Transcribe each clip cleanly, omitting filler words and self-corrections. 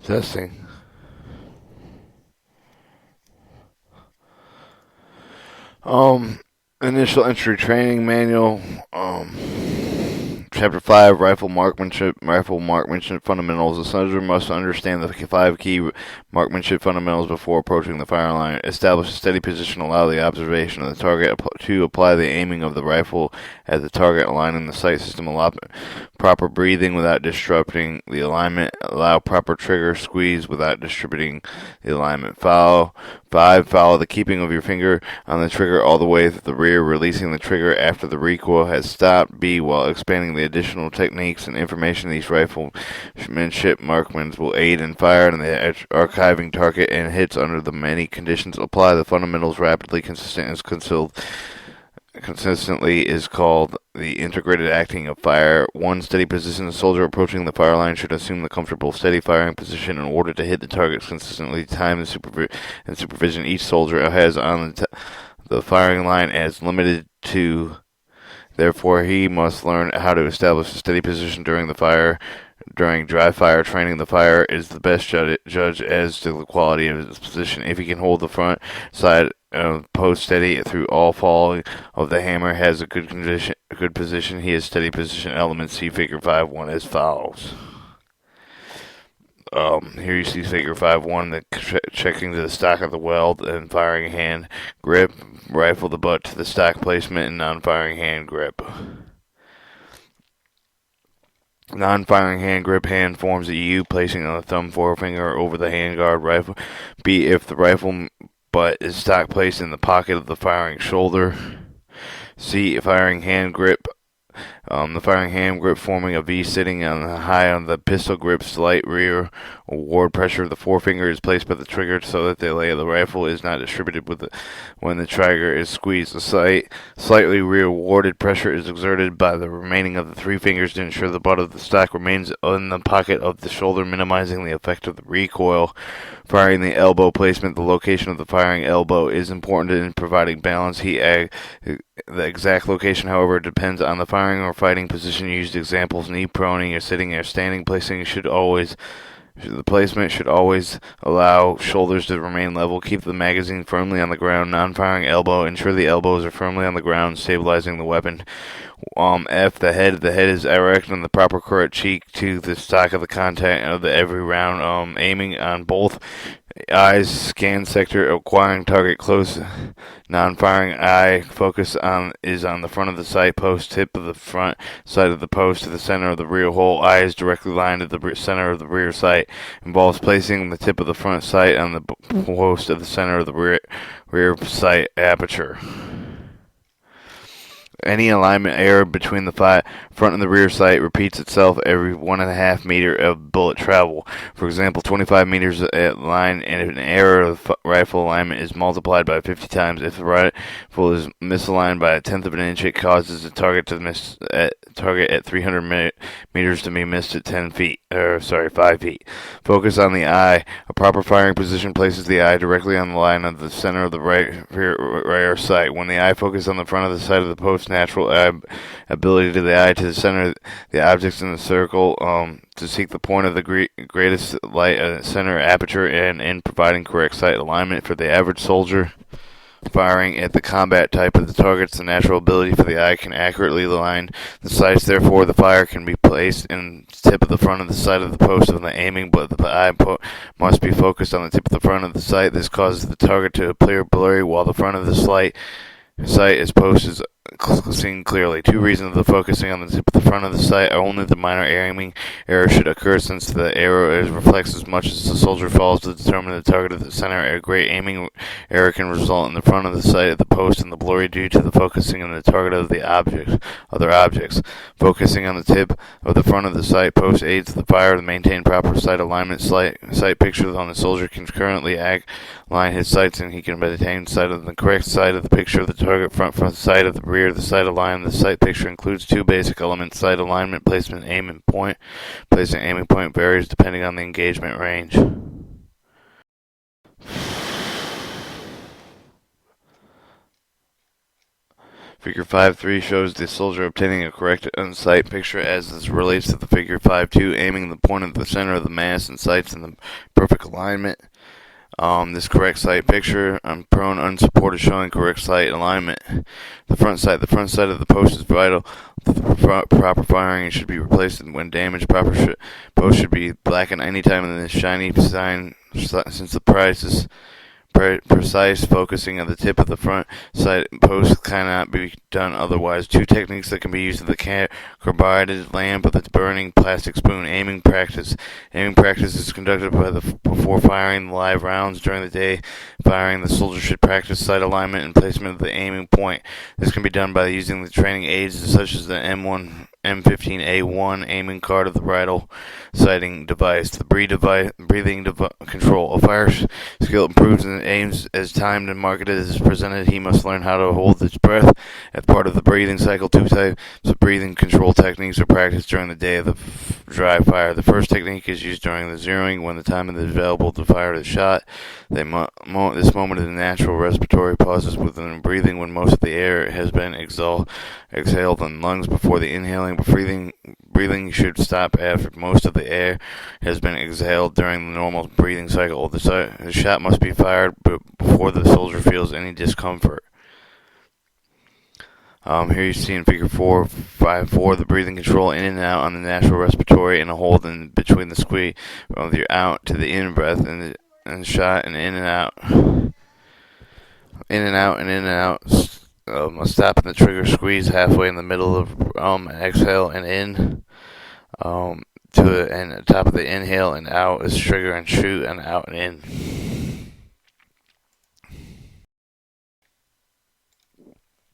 Testing. Um, Initial entry training manual. Chapter 5, Rifle Marksmanship. Rifle Marksmanship Fundamentals. The soldier must understand the 5 key marksmanship fundamentals before approaching the fire line. Establish a steady position. Allow the observation of the target. To apply the aiming of the rifle at the target, aligning the sight system. Allow proper breathing without disrupting the alignment. Allow proper trigger squeeze without distributing the alignment. Follow the keeping of your finger on the trigger all the way to the rear, releasing the trigger after the recoil has stopped. B, while expanding the additional techniques and information these riflemanship marksmen will aid in fire and the archiving target and hits under the many conditions. Apply the fundamentals rapidly, consistently is called the integrated acting of fire. 1. Steady position. The soldier approaching the fire line should assume the comfortable, steady firing position in order to hit the targets consistently. Time and supervision each soldier has on the firing line as limited to. Therefore, he must learn how to establish a steady position during the fire. During dry fire training, the fire is the best judge as to the quality of his position. If he can hold the front side post steady through all falling of the hammer, has a good position. He has steady position elements. See Figure 5.1 as follows. Here you see Figure 5.1, the checking to the stock of the weld and firing hand grip, rifle the butt to the stock placement, and non-firing hand grip. Non-firing hand grip. Hand forms a U, placing on the thumb forefinger over the handguard rifle. B, if the rifle butt is stock placed in the pocket of the firing shoulder. C, firing hand grip. The firing hand grip forming a V sitting on the pistol grip. Slight rear ward pressure of the forefinger is placed by the trigger so that the lay of the rifle is not distributed when the trigger is squeezed. The slightly rear warded pressure is exerted by the remaining of the 3 fingers to ensure the butt of the stock remains in the pocket of the shoulder, minimizing the effect of the recoil. Firing the elbow placement. The location of the firing elbow is important in providing balance. The exact location, however, depends on the firing or fighting position used. Examples: knee proning or sitting or standing. The placement should always allow shoulders to remain level. Keep the magazine firmly on the ground. Non-firing elbow. Ensure the elbows are firmly on the ground, stabilizing the weapon. F, the head. The head is erect and the proper correct cheek to the stock of the contact of every round. Aiming on both eyes. Scan sector. Acquiring target close. Non-firing eye focus is on the front of the sight post, tip of the front side of the post to the center of the rear hole. Eye is directly lined at the center of the rear sight. Involves placing the tip of the front sight on the post at the center of the rear sight aperture. Any alignment error between the front and the rear sight repeats itself every 1.5 meter of bullet travel. For example, 25 meters at line, and an error of the rifle alignment is multiplied by 50 times. If the rifle is misaligned by 1/10 of an inch, it causes the target at 300 meters to be missed at 5 feet. Focus on the eye. A proper firing position places the eye directly on the line of the center of the rear sight. When the eye focuses on the front of the sight of the post, natural ability to the eye to the center the objects in the circle to seek the point of the greatest light center aperture, and in providing correct sight alignment for the average soldier firing at the combat type of the targets. The natural ability for the eye can accurately align the sights. Therefore, the fire can be placed in the tip of the front of the sight of the post of the aiming, but the eye must be focused on the tip of the front of the sight. This causes the target to appear blurry while the front of the sight is post is seen clearly. 2 reasons of focusing on the tip of the front of the sight are only the minor aiming error should occur, since the arrow reflects as much as the soldier falls to determine the target at the center. A great aiming error can result in the front of the sight at the post and the blurry due to the focusing on the target of the other objects. Focusing on the tip of the front of the sight post aids the fire to maintain proper sight alignment. Sight picture on the soldier can currently line his sights, and he can maintain sight on the correct side of the picture of the target. Front sight of the rear, the sight alignment. The sight picture includes 2 basic elements: sight alignment, placement, aim, and point. Placement, aiming point varies depending on the engagement range. Figure 5.3 shows the soldier obtaining a correct on-sight picture as this relates to the figure 5.2, aiming the point at the center of the mass and sights in the perfect alignment. This correct sight picture, prone unsupported, showing correct sight alignment. The front sight of the post is vital. The proper firing should be replaced when damaged. Post should be blackened anytime in the shiny sign, since the price is precise focusing of the tip of the front sight post cannot be done otherwise. Two techniques that can be used: the carbidied lamp with its burning plastic spoon. Aiming practice. Aiming practice is conducted before firing the live rounds. During the day firing, the soldier should practice sight alignment and placement of the aiming point. This can be done by using the training aids such as the M15A1 aiming card of the bridle sighting device. The breathing control. A fire skill improves and aims as timed and marketed as presented. He must learn how to hold his breath as part of the breathing cycle. Two types of breathing control techniques are practiced during the day of the dry fire. The first technique is used during the zeroing, when the time is available to fire the shot. This moment is natural respiratory pauses within breathing, when most of the air has been exhaled in lungs before the inhaling. But breathing should stop after most of the air has been exhaled during the normal breathing cycle. The shot must be fired before the soldier feels any discomfort. Here you see in figure 4.5.4 the breathing control in and out on the natural respiratory and a hold in between the squeeze of your out to the in breath and shot and in and out. In and out and in and out. Stop in the trigger, squeeze halfway in the middle of exhale and in. And the top of the inhale and out is trigger and shoot and out and in.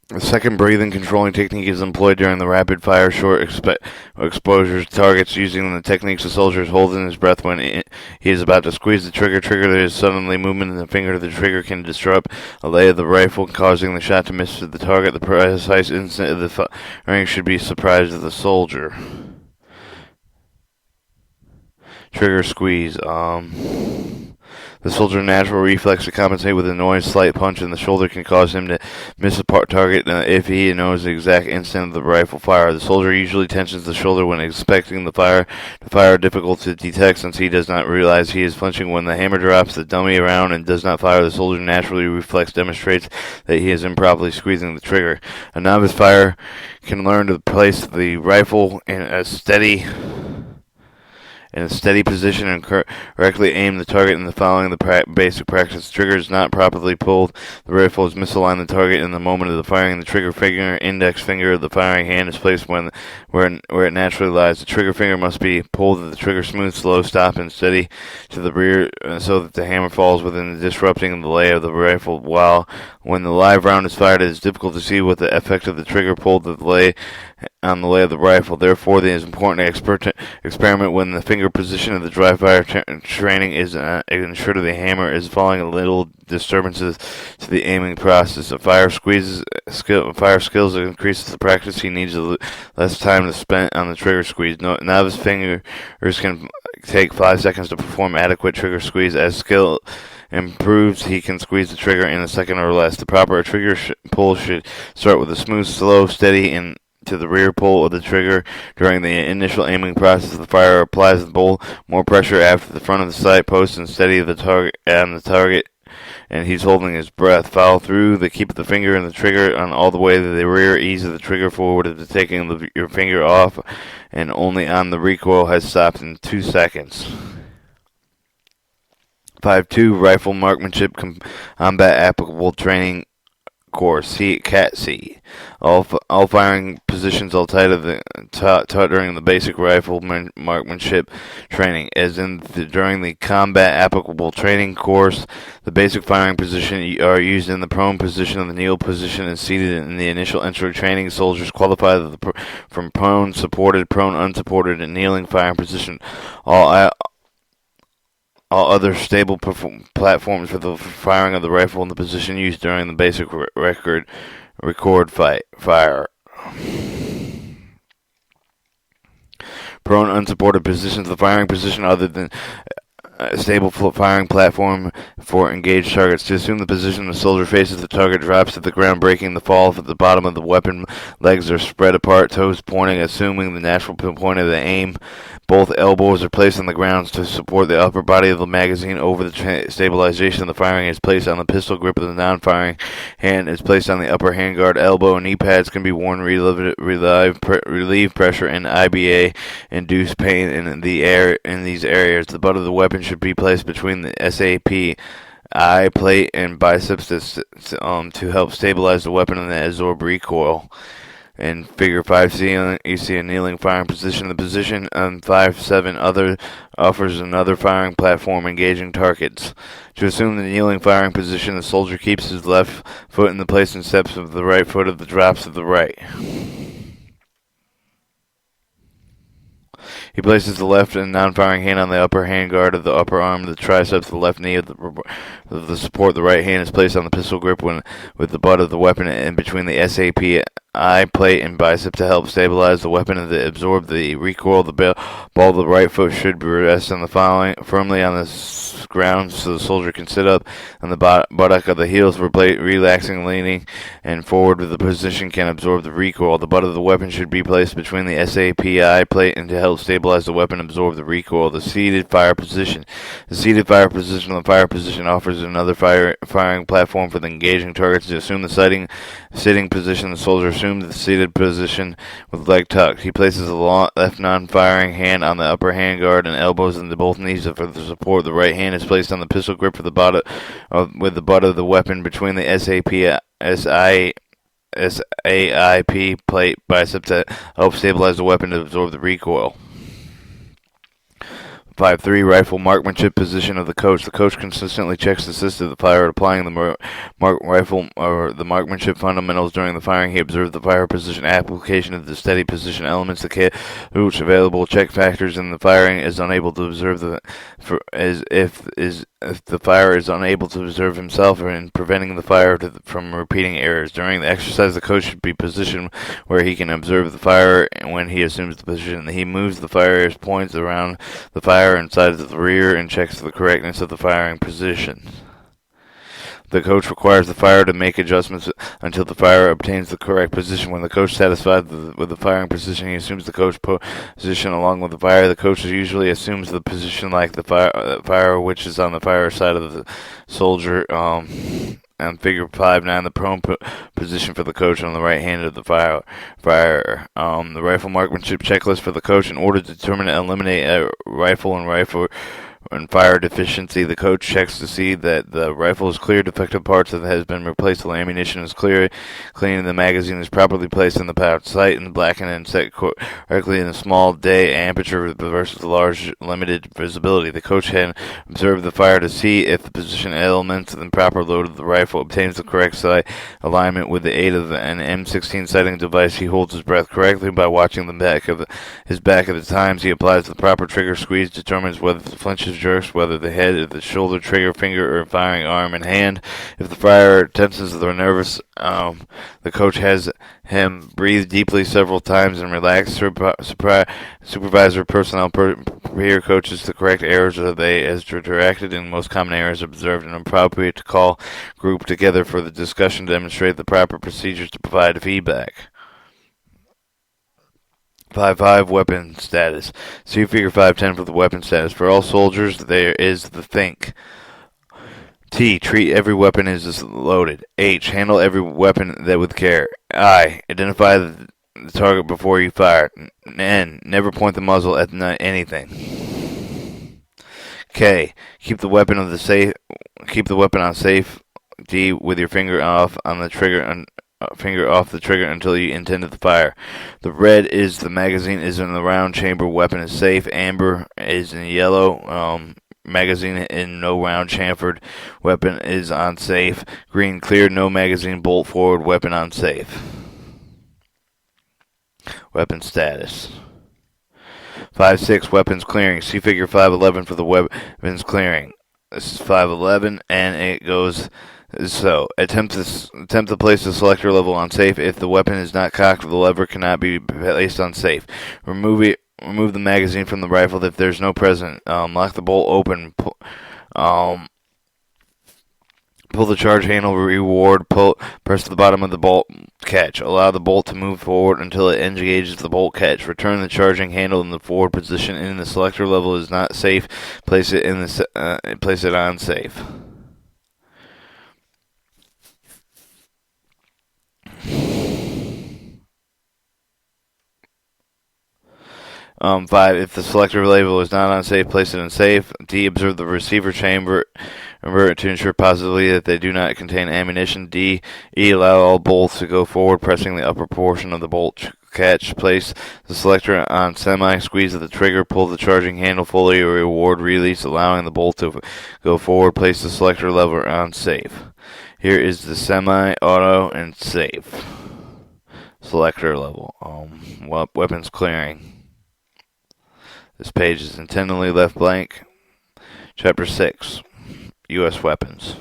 The second breathing controlling technique is employed during the rapid fire short exposure targets. Using the techniques, the soldier is holding his breath when he is about to squeeze the trigger. There is suddenly movement in the finger of the trigger can disrupt a lay of the rifle, causing the shot to miss the target. The precise instant of the firing should be surprised of the soldier. Trigger squeeze. The soldier's natural reflex to compensate with a noise, slight punch in the shoulder can cause him to miss a target if he knows the exact instant of the rifle fire. The soldier usually tensions the shoulder when expecting the fire. The fire difficult to detect since he does not realize he is flinching when the hammer drops the dummy around and does not fire. The soldier naturally reflex demonstrates that he is improperly squeezing the trigger. A novice firer can learn to place the rifle in a steady position and correctly aim the target in the following basic practice. The trigger is not properly pulled. The rifle is misaligned the target in the moment of the firing. The trigger finger, index finger of the firing hand is placed where it naturally lies. The trigger finger must be pulled to the trigger smooth, slow, stop, and steady to the rear so that the hammer falls within disrupting the lay of the rifle. When the live round is fired, it is difficult to see what the effect of the trigger pulled to the lay on the lay of the rifle. Therefore, it is important to experiment when the finger position of the dry fire training is ensure that the hammer is following a little disturbances to the aiming process. Fire skills increases the practice. He needs less time to spend on the trigger squeeze. Novice fingers can take 5 seconds to perform adequate trigger squeeze. As skill improves, he can squeeze the trigger in a second or less. The proper trigger pull should start with a smooth, slow, steady, and to the rear pull of the trigger. During the initial aiming process, the firer applies the bolt more pressure after the front of the sight post and steady the target, and he's holding his breath. Follow through the keep the finger and the trigger on all the way to the rear. Ease of the trigger forward of taking your finger off, and only on the recoil has stopped in 2 seconds. 5.2 Rifle Marksmanship Combat Applicable Training Course. CAT-C. All firing positions are taught during the basic rifle marksmanship training. During the combat applicable training course, the basic firing position are used in the prone position, the kneel position, and seated in the initial entry training. Soldiers qualify from prone, supported, prone, unsupported, and kneeling firing position. All other stable platforms for the firing of the rifle in the position used during the basic record fire. Prone unsupported positions. The firing position other than stable firing platform for engaged targets. To assume the position the soldier faces, the target drops to the ground, breaking the fall at the bottom of the weapon. Legs are spread apart, toes pointing, assuming the natural point of the aim. Both elbows are placed on the ground to support the upper body of the magazine. Over the stabilization of the firing is placed on the pistol grip of the non-firing hand is placed on the upper handguard. Elbow and knee pads can be worn to relieve pressure and IBA induce pain in these areas. The butt of the weapon should be placed between the SAP eye plate and biceps to help stabilize the weapon and absorb recoil. In Figure 5C, you see a kneeling firing position. The position on 5-7 offers another firing platform engaging targets. To assume the kneeling firing position, the soldier keeps his left foot in the place and steps of the right foot of the drops of the right. He places the left and non-firing hand on the upper handguard of the upper arm, the triceps, the left knee of the support. The right hand is placed on the pistol grip with the butt of the weapon in between the SAP eye plate and bicep to help stabilize the weapon and absorb the recoil. The ball of the right foot should rest on the following firmly on the ground so the soldier can sit up, and the buttock of the heels relaxing, leaning, and forward with the position can absorb the recoil. The butt of the weapon should be placed between the SAP eye plate and to help stabilize the weapon, absorb the recoil. The seated fire position. The seated fire position. The fire position offers another firing platform for the engaging targets. To assume the sitting position, the soldier assumes the seated position with leg tucked. He places the left non-firing hand on the upper handguard and elbows into both knees for the support. The right hand is placed on the pistol grip for the with the butt of the weapon between the SAIP plate bicep to help stabilize the weapon to absorb the recoil. 5-3 rifle marksmanship position of the coach. The coach consistently checks the assist of the firer, applying the rifle or the marksmanship fundamentals during the firing. He observes the fire position, application of the steady position elements, the coach available check factors in the firing is unable to observe if the firer is unable to observe himself or in preventing the firer from repeating errors. During the exercise, the coach should be positioned where he can observe the firer when he assumes the position. He moves the firer's points around the fire inside of the rear and checks the correctness of the firing position. The coach requires the firer to make adjustments until the firer obtains the correct position. When the coach is satisfied with the firing position, he assumes the coach position along with the fire. The coach usually assumes the position like the firer, which is on the fire side of the soldier. And Figure 5-9, the prone position for the coach on the right hand of the fire. The rifle marksmanship checklist for the coach. In order to determine and eliminate a rifle and fire deficiency, the coach checks to see that the rifle is clear, defective parts that has been replaced, the ammunition is clear, clean, and the magazine is properly placed in the pouch, sight and blackened and set correctly in a small day aperture versus large limited visibility. The coach can observe the fire to see if the position elements and proper load of the rifle obtains the correct sight alignment with the aid of an M16 sighting device. He holds his breath correctly by watching his back at the times. He applies the proper trigger squeeze, determines whether the flinches jerks, whether the head, the shoulder, trigger, finger, or firing arm and hand. If the firer tenses or nervous, the coach has him breathe deeply several times and relax. Supervisor personnel prepare coaches the correct errors are they as directed, and most common errors observed, and appropriate to call group together for the discussion to demonstrate the proper procedures to provide feedback. 5-5 weapon status. See Figure 5-10 for the weapon status. For all soldiers, there is the think. T. Treat every weapon as loaded. H. Handle every weapon with care. I. Identify the target before you fire. N. Never point the muzzle at anything. K. Keep the weapon on safe. D. With your finger off on the trigger. Finger off the trigger until you intended the fire. The red is the magazine is in the round chamber. Weapon is safe. Amber is in yellow. Magazine in no round chambered. Weapon is on safe. Green clear. No magazine. Bolt forward. Weapon on safe. Weapon status. 5-6 weapons clearing. See Figure 5-11 for the weapons clearing. This is 5-11 and it goes. So, attempt to place the selector level on safe. If the weapon is not cocked, the lever cannot be placed on safe. Remove remove the magazine from the rifle if there's no present. Lock the bolt open. Um, Pull the charge handle, press the bottom of the bolt catch. Allow the bolt to move forward until it engages the bolt catch. Return the charging handle in the forward position. In the selector level is not safe. Place it on safe. Five, if the selector label is not on safe, place it in safe. D, observe the receiver chamber to ensure positively that they do not contain ammunition. D, allow all bolts to go forward, pressing the upper portion of the bolt catch. Place the selector on semi, squeeze the trigger, pull the charging handle fully, or reward release, allowing the bolt to go forward. Place the selector lever on safe. Here is the semi, auto, and safe selector level. Weapons clearing. This page is intentionally left blank. Chapter 6, U.S. Weapons.